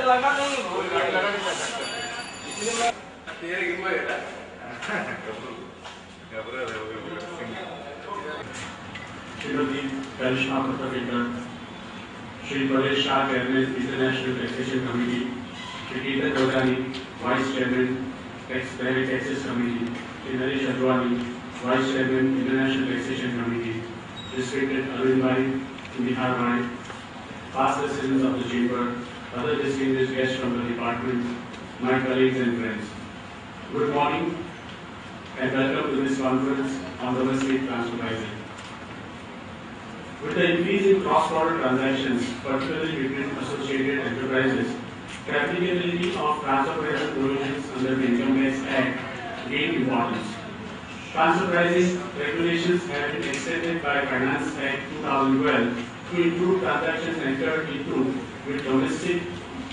लगा नहीं वो गाड़ी लगा नहीं सकता इसलिए मैं तेरे गिम्बो है ना घबरा रहे हो Shrimati Karishma Patrakar Shri Paresh Shah chairman international taxation committee Shri Kirtan Rojani vice chairman direct taxes committee Shri Naresh Advani vice chairman international taxation committee respected Arvind Bhai, Nihar Bhai, past residents of the chamber, other distinguished guests from the department, my colleagues and friends. Good morning and welcome to this conference on domestic transfer pricing. With the increase in cross-border transactions, particularly between associated enterprises, the applicability of transfer pricing provisions under the Income Tax Act gained importance. Transfer pricing regulations have been extended by Finance Act 2012 to include transactions entered into with domestic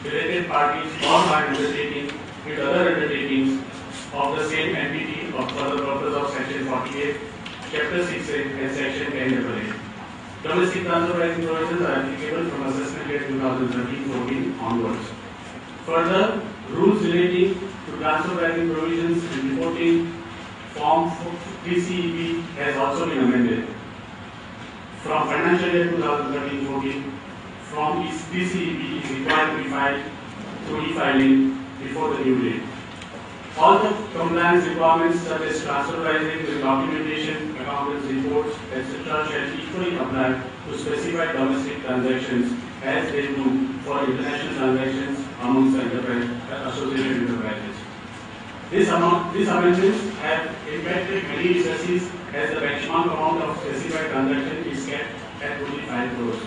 related parties or by undertaking with other undertakings of the same entity for the purpose of Section 48, Chapter 6 and Section 10AA. Domestic transfer pricing provisions are applicable from assessment year 2013-14 onwards. Further, rules relating to transfer pricing provisions and reporting Form 3CEB has also been amended. From financial year 2013-14, Form 3CEB is required to be filed through e-filing before the due date. All the compliance requirements such as transfer pricing, documentation, accountants reports, etc. shall equally apply to specified domestic transactions as they do for international transactions amongst associated enterprises. These amendments have impacted many businesses as the benchmark amount of specified transaction is kept at only 5 crores.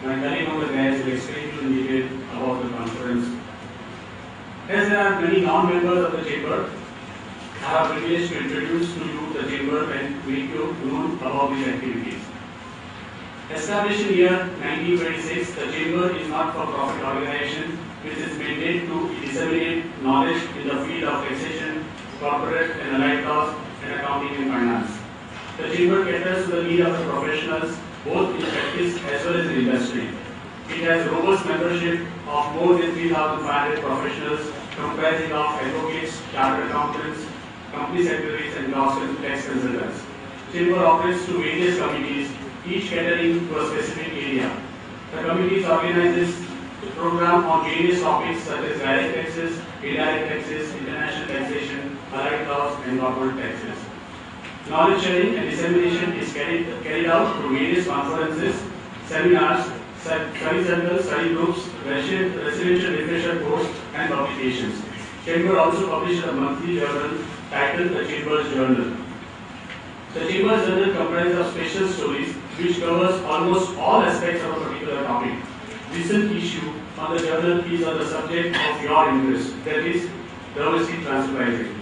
My colleague over there will explain in detail about the conference. As there are many non-members of the chamber, I have privileged to introduce to you the chamber and make you know about these activities. Established in year 1926, the chamber is not for profit organization which is mandate to disseminate knowledge in the field of taxation, corporate and allied laws, and accounting and finance. The chamber caters to the need of the professionals both in practice as well as in industry. It has robust membership of more than 3,500 professionals comprising of advocates, chartered accountants, company secretaries, and tax consultants. Chamber operates through various committees, each catering to a specific area. The committees organizes the program on various topics such as direct taxes, indirect taxes, international taxation, allied laws, and corporate taxes. Knowledge sharing and dissemination is carried out through various conferences, seminars, study circles, study groups, residential refresher course, and publications. Chamber also published a monthly journal titled the Chamber's Journal. The Chamber's Journal comprises of special stories which covers almost all aspects of a particular topic. Recent issue on the journal is on the subject of your interest, that is domestic transfer pricing.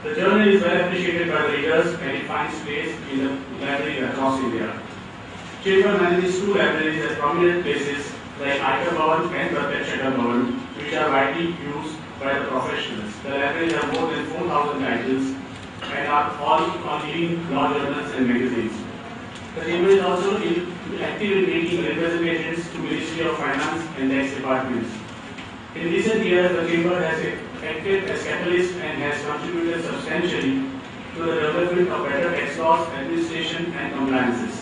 The journal is well appreciated by the readers and it finds place in the library across India. Chamber manages 2 libraries at prominent places like Aicar Bhavan and Pratyaksha Bhavan, which are widely used by the professionals. The libraries have more than 4,000 titles and are all on leading law journals and magazines. The chamber is also active in making representations to Ministry of Finance and Tax departments. In recent years, the chamber has acted as catalyst and has contributed substantially to the development of better tax laws, administration, and compliances.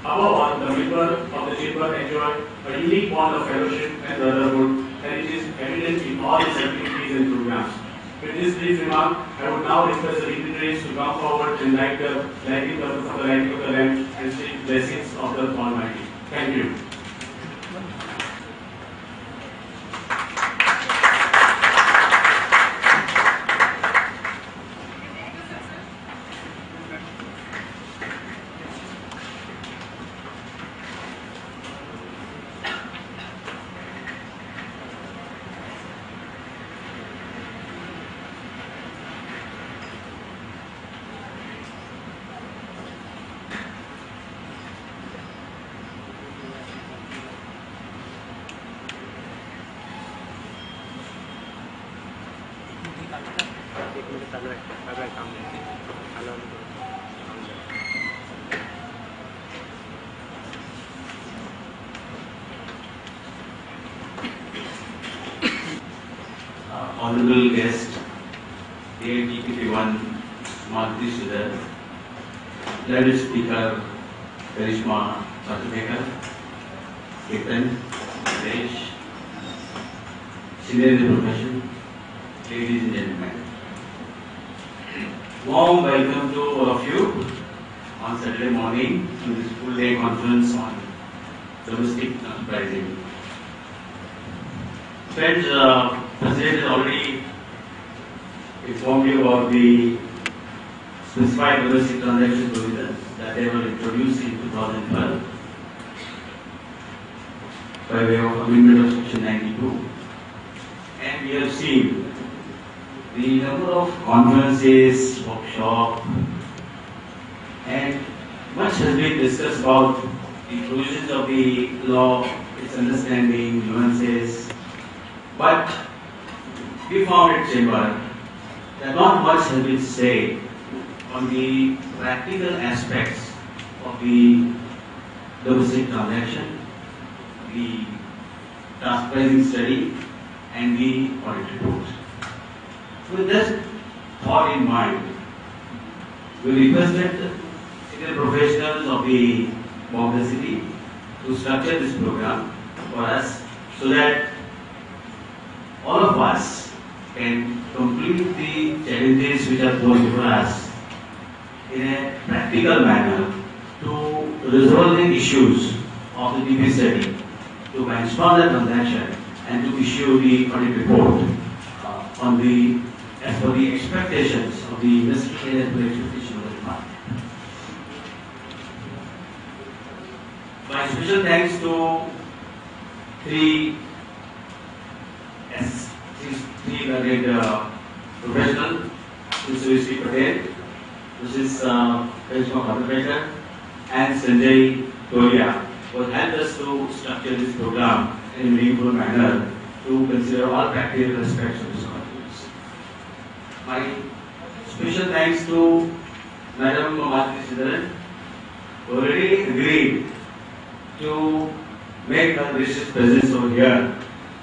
Above all, the members of the chamber enjoy a unique bond of fellowship and brotherhood, and it is evident in all its activities and programs. With this brief remark, I would now request the dignitaries to come forward and light the lighting of the lamp and seek blessings of the Almighty. Thank you. honorable guest, AITPP1 Madhuri Sridhar, Learned Speaker Karishma Patrakar, Ketan, Suresh, Senior in the profession, ladies and gentlemen. Warm welcome to all of you on Saturday morning to this full day conference on domestic pricing. Friends, President has already informed you about the specified domestic transaction provisions that they were introduced in 2012 by way of amendment of Section 92. And we have seen the number of conferences, workshops, and much has been discussed about the provisions of the law, its understanding, nuances. But we found at Chamber that not much has been said on the practical aspects of the domestic transaction, the task pricing study, and the audit report. With this thought in mind, we requested senior professionals of the Bombay City to structure this program for us so that all of us can complete the challenges which are posed before us in a practical manner to resolve the issues of the DP study, to benchmark the transaction, and to issue the audit report on the as per the expectations of the industry and as per the expectation of the market. My special thanks to three learned professionals, Mr. C. Patel, Mrs. Karishma Patrakar, and Sanjay Toria, who helped us to structure this program in a meaningful manner to consider all practical aspects of this conference. My special thanks to Madam Madhuri Sridhar, who already agreed to make her gracious presence over here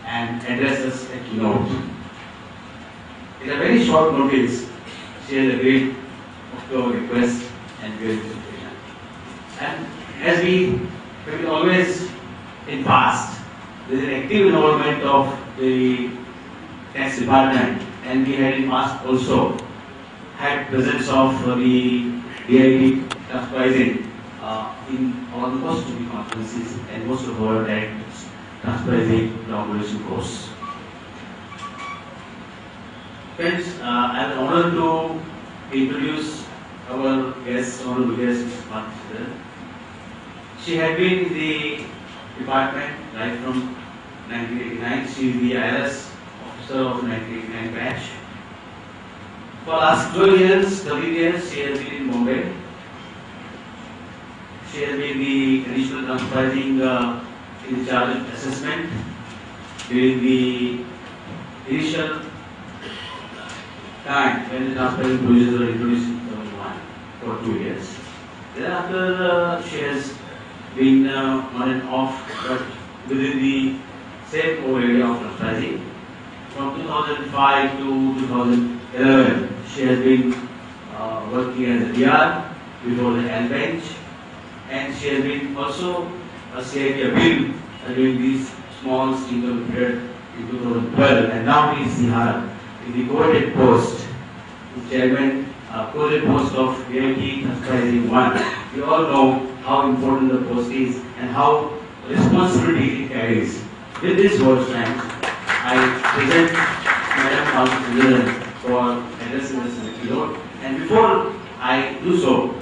and address us a keynote. In a very short notice, she has agreed to our request and given this invitation. And as we always in past, there is an active involvement of the tax department, and we had in past also had presence of the DIT tax pricing in almost of the conferences and most of our direct tax pricing regulation course. Friends, I am honored to introduce our guest, honorable guest, Ms. Madhuri Sridhar. She had been in the department right from 1989. She is the IRS officer of 1989 batch. For the last 12 years, 13 years, she has been in Bombay. She has been the additional tax pricing in charge of assessment during the initial time when the tax pricing provisions were introduced in 2001 for 2 years. Thereafter, she has been on and off, but within the same area of tax pricing. From 2005 to 2011, she has been working as a DR before the L bench, and she has been also a CIT appeal during this small single period in 2012, and now he is in the coveted post, the chairman, coveted post of AIT Tax Pricing 1. We all know how important the post is and how responsibility it carries. With this words, friends, I present Madam Madhuri Sridhar for addressing us in the keynote. And before I do so,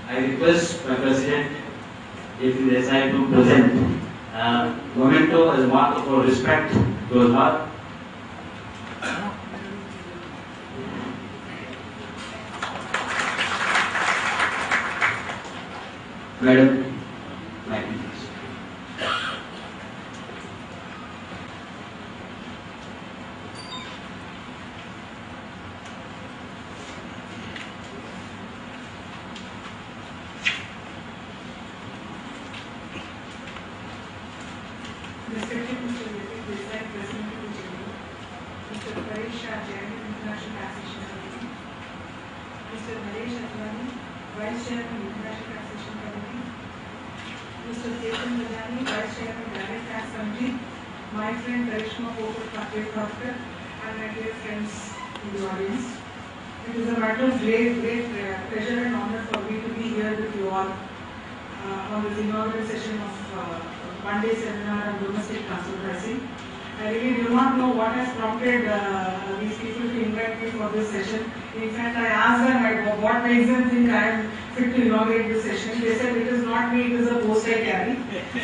I request my President, if he decides to present memento as a mark of our respect to his heart. Madam, thank you. Respected Mr. Vivek Desai, President of the Chamber, Mr. Paresh Shah, International Taxation Committee, Mr. Naresh Advani, Vice Chairman, International Taxation Committee, Mr. Ketan Bajani, Vice Chairman, Direct Tax Committee, my friend Karishma Popat-Patel, and my dear friends in the audience. It is a matter of great pleasure and honor for me to be here with you all on this inaugural session of one-day seminar on domestic transfer pricing. I really do not know what has prompted these people to invite me for this session. In fact, I asked them what makes them think I am fit to inaugurate this session. They said it is not me, it is a post I carry.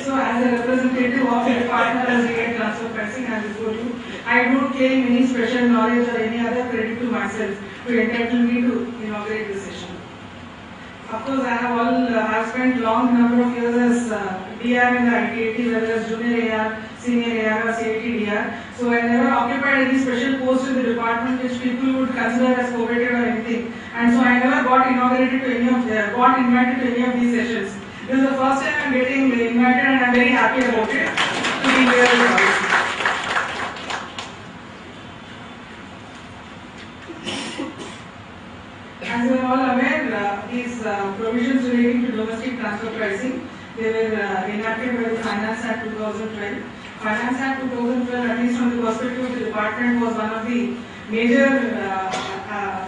So as a representative of the Department of State Transfer Pricing, I am before you. I don't claim any special knowledge or any other credit to myself to entitle me to inaugurate this session. Of course, I have spent long number of years as DR in the ITAT, whether as junior AR, senior AR or CIT DR. So I never occupied any special post in the department which people would consider as coveted or anything. And so I never got invited to any of these sessions. This is the first time I am getting invited and I am very happy about it to be here with all. As you are all aware, these provisions relating to domestic transfer pricing, they were enacted by the Finance Act 2012. Finance Act 2012, at least from the perspective of the department, was one of the major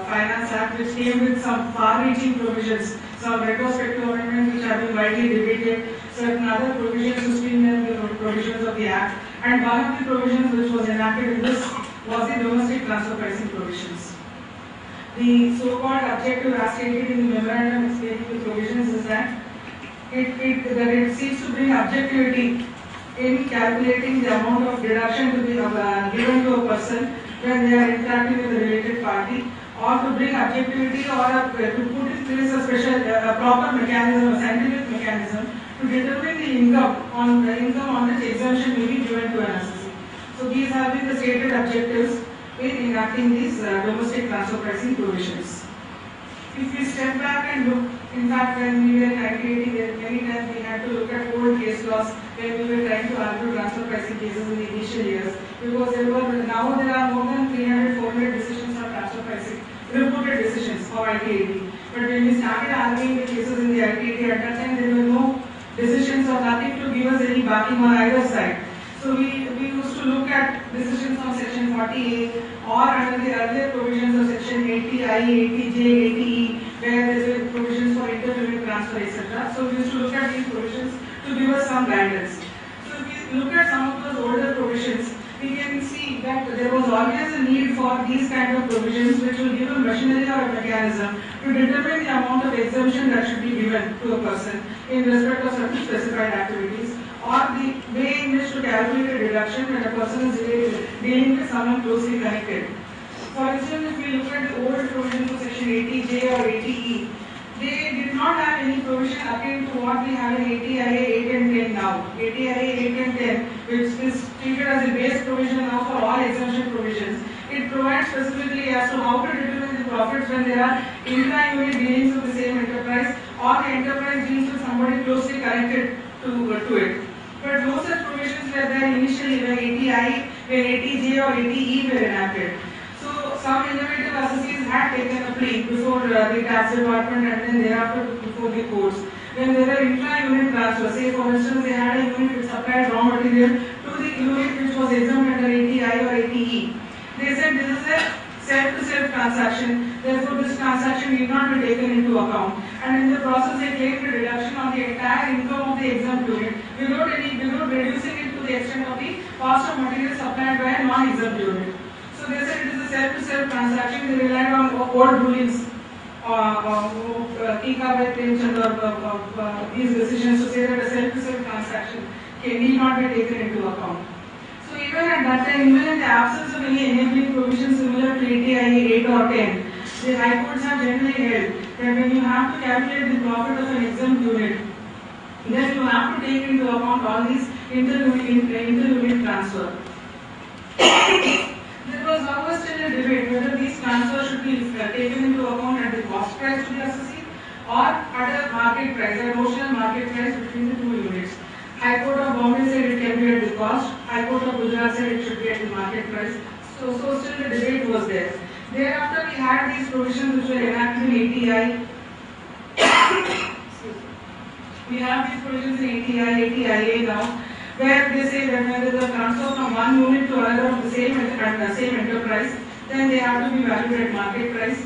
Finance Act which came with some far-reaching provisions, some retrospective amendments which have been widely debated, certain other provisions to streamline the provisions of the Act, and one of the provisions which was enacted in this was the domestic transfer pricing provisions. The so-called objective as stated in the memorandum explaining the provisions is that it seeks to bring objectivity in calculating the amount of deduction to be given to a person when they are interacting with a related party, or to bring objectivity or to put in place a proper mechanism, a scientific mechanism to determine the income on which exemption may be given to an assessee. So these have been the stated objectives in enacting these domestic transfer pricing provisions. If we step back and look, in fact, when we were in ITAT, many times we had to look at old case laws when we were trying to argue transfer pricing cases in the initial years, because now there are more than 300, 400 decisions on transfer pricing, reported decisions of ITAT. But when we started arguing the cases in the ITAT, at that time there were no decisions or nothing to give us any backing on either side. So we used to look at decisions on section 40A or under the earlier provisions of section 80I, 80J, 80E, where there were provisions for inter-unit transfer, etc. So we used to look at these provisions to give us some guidance. So if we look at some of those older provisions, we can see that there was always a need for these kind of provisions which will give a machinery or a mechanism to determine the amount of exemption that should be given to a person in respect of certain specified activities, or the way in which to calculate a deduction when a person is dealing with someone closely connected. For instance, if we look at the old provisions of section 80J or 80E, they did not have any provision akin to what we have in 80IA 8 and 10 now. 80IA 8 and 10, which is treated as a base provision now for all exemption provisions. It provides specifically as to how to determine the profits when there are intra-unit dealings with the same enterprise, or the enterprise deals with somebody closely connected to it. But no such provisions were there initially when 80I, when 80J or 80E were enacted. So some innovative assessees had taken a plea before the tax department and then thereafter before the courts. When there were intra-unit transfers, say for instance they had a unit which supplied raw material to the unit which was exempt under 80I or 80E. They said this is a self-to-self transaction, therefore this transaction need not be taken into account. And in the process they claimed a deduction on the entire income of the exempt unit without reducing it to the extent of the cost of material supplied by a non-exempt unit. So they said it is a self-to-self transaction. They relied on old rulings, Tika by Premchand or these decisions to say that a self-to-self transaction need not be taken into account. So even at that time, even in the absence of any enabling provision similar to 80IA 8 or 10, the high courts have generally held that when you have to calculate the profit of an exempt unit, then you have to take into account all these inter-unit transfer. There was always still a debate whether these transfers should be taken into account at the cost price to the assessee or at a market price, a notional market price between the two units. High Court of Bombay said it can be at the cost, High Court of Gujarat said it should be at the market price. So still the debate was there. Thereafter, we had these provisions which were enacted in ATI. We have these provisions in ATI, ATIA now, where they say that when there is a transfer from one unit to another of the same enterprise, then they have to be valued at market price.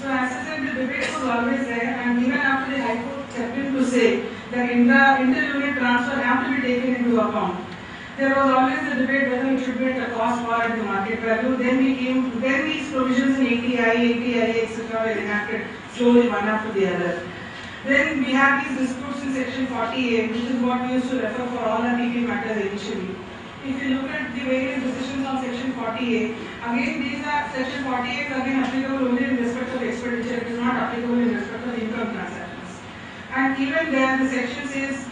So as I said, the debate was always there, and even after the High Court stepped in to say that inter-unit transfer have to be taken into account, there was always the debate whether it should be at a cost or at the market value. Then these provisions in ATI, ATIA, etc. were enacted slowly one after the other. Then we have these disputes in section 48, which is what we used to refer for all our PP matters initially. If you look at the various decisions on section 48, again these are section 48 is again applicable only in respect of expenditure. It is not applicable in respect of income transactions. And even there, the section says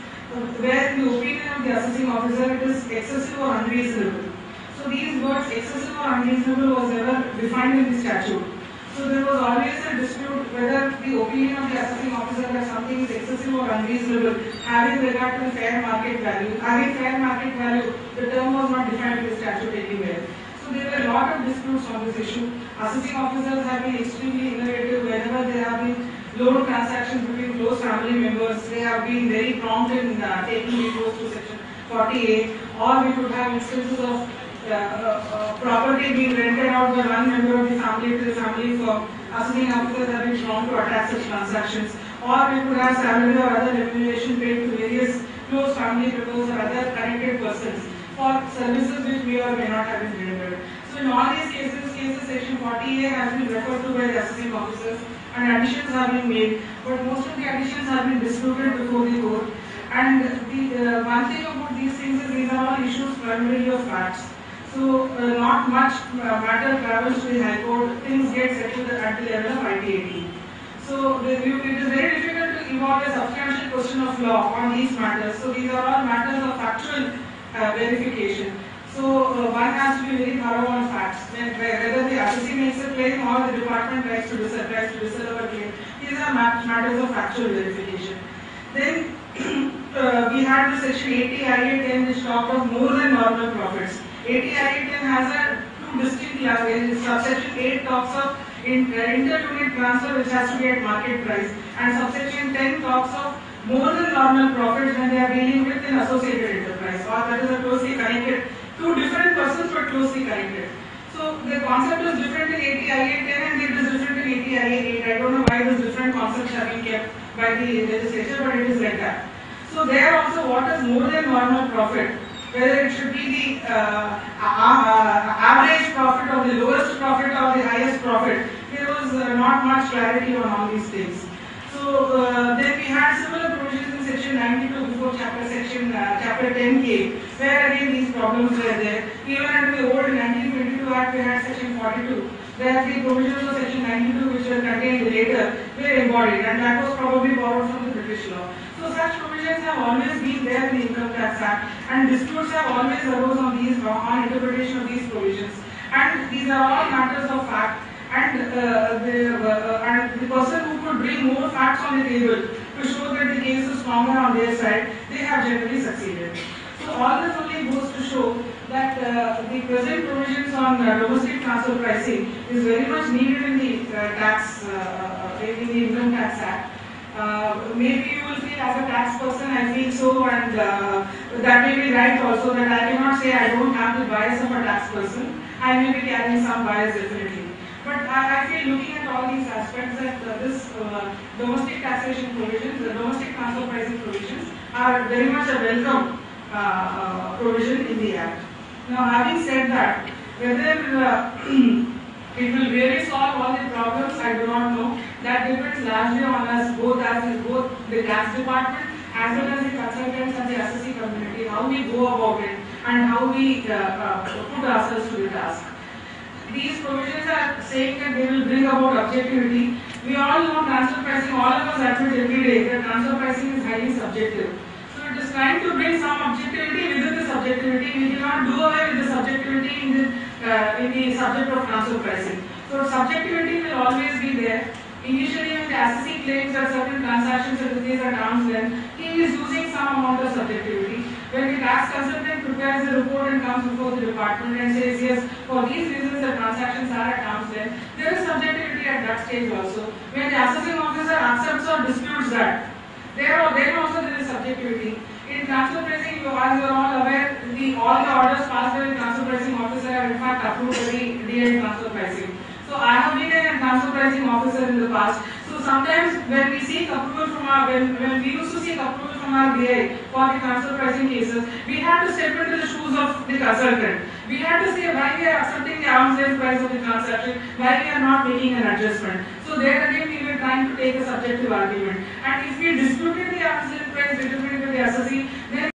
where in the opinion of the assessing officer it is excessive or unreasonable. So these words excessive or unreasonable was never defined in the statute. So there was always a dispute whether the opinion of the assessing officer that something is excessive or unreasonable having regard to the fair market value. Having fair market value, the term was not defined in the statute anywhere. So there were a lot of disputes on this issue. Assessing officers have been extremely innovative whenever there have been loan transactions between close family members. They have been very prompt in taking recourse to section 48, or we could have instances of property being rented out by one member of the family to the family for assessing officers have been prompt to attack such transactions, or we could have salary or other remuneration paid to various close family members or other connected persons for services which may or may not have been rendered. So in all these cases section 48 has been referred to by the assessing officers and additions have been made, but most of the additions have been disputed before the court. And the one thing about these things is these are all issues primarily of facts. So not much matter travels to the High Court, things get settled at the level of ITAT. So it is very difficult to involve a substantial question of law on these matters. So these are all matters of factual verification. So one has to be very thorough on facts. Whether the assessee makes a claim or the department tries to disallow a claim, these are matters of factual verification. Then we had the section 80IA10 which talked of more than normal profits. 80IA10 has two distinct languages. Subsection 8 talks of inter-unit transfer which has to be at market price, and subsection 10 talks of more than normal profits when they are dealing with an associated enterprise, or that is a closely connected, two different persons but closely connected. So the concept is different in 80IA10 and it is different in 80IA8. I don't know why these different concepts have been kept by the legislature, but it is like that. So there also, what is more than normal profit? Whether it should be the average profit or the lowest profit or the highest profit, there was not much clarity on all these things. So then we had similar provisions in section 92 before chapter 10K, where again these problems were there. Even under the old 1922 Act, we had section 42, where the provisions of section 92 which were contained later were embodied, and that was probably borrowed from the British law. So such provisions have always been there in the Income Tax Act, and disputes have always arose on interpretation of these provisions. And these are all matters of fact, and the person who could bring more facts on the table to show that the case is stronger on their side, they have generally succeeded. So all this only goes to show that the present provisions on domestic transfer pricing is very much needed in the Income Tax Act. Maybe you will feel as a tax person, I feel so, and that may be right also, that I cannot say I don't have the bias of a tax person. I may be carrying some bias definitely. But I feel looking at all these aspects that this domestic taxation provisions, the domestic transfer pricing provisions are very much a welcome provision in the Act. Now having said that, whether it will really solve all the problems, I do not know. That depends largely on us, both the tax department as well as the consultants and the assessee community, how we go about it and how we put ourselves to the task. These provisions are saying that they will bring about objectivity. We all know transfer pricing, all of us admit every day that transfer pricing is highly subjective. So it is trying to bring some objectivity within the subjectivity. We cannot do away with the subjectivity in the subject of transfer pricing. So subjectivity will always be there. Initially, when the assessee claims that certain transactions are rupees at arm's length, he is using some amount of subjectivity. When the tax consultant prepares the report and comes before the department and says, yes, for these reasons the transactions are at arm's length, there is subjectivity at that stage also. When the assessing officer accepts or disputes that, then also there is subjectivity. In transfer pricing, as you are all aware, all the orders passed by the transfer pricing officer have in fact approved the DA transfer pricing. So I have been a transfer pricing officer in the past. So sometimes when we seek approval from when we used to seek approval from our DA for the transfer pricing cases, we had to step into the shoes of the consultant. We had to say why we are accepting the arm's length price of the transaction, why we are not making an adjustment. So there again we were trying to take a subjective argument. And if we disputed the arm's length price determined by the assessee, then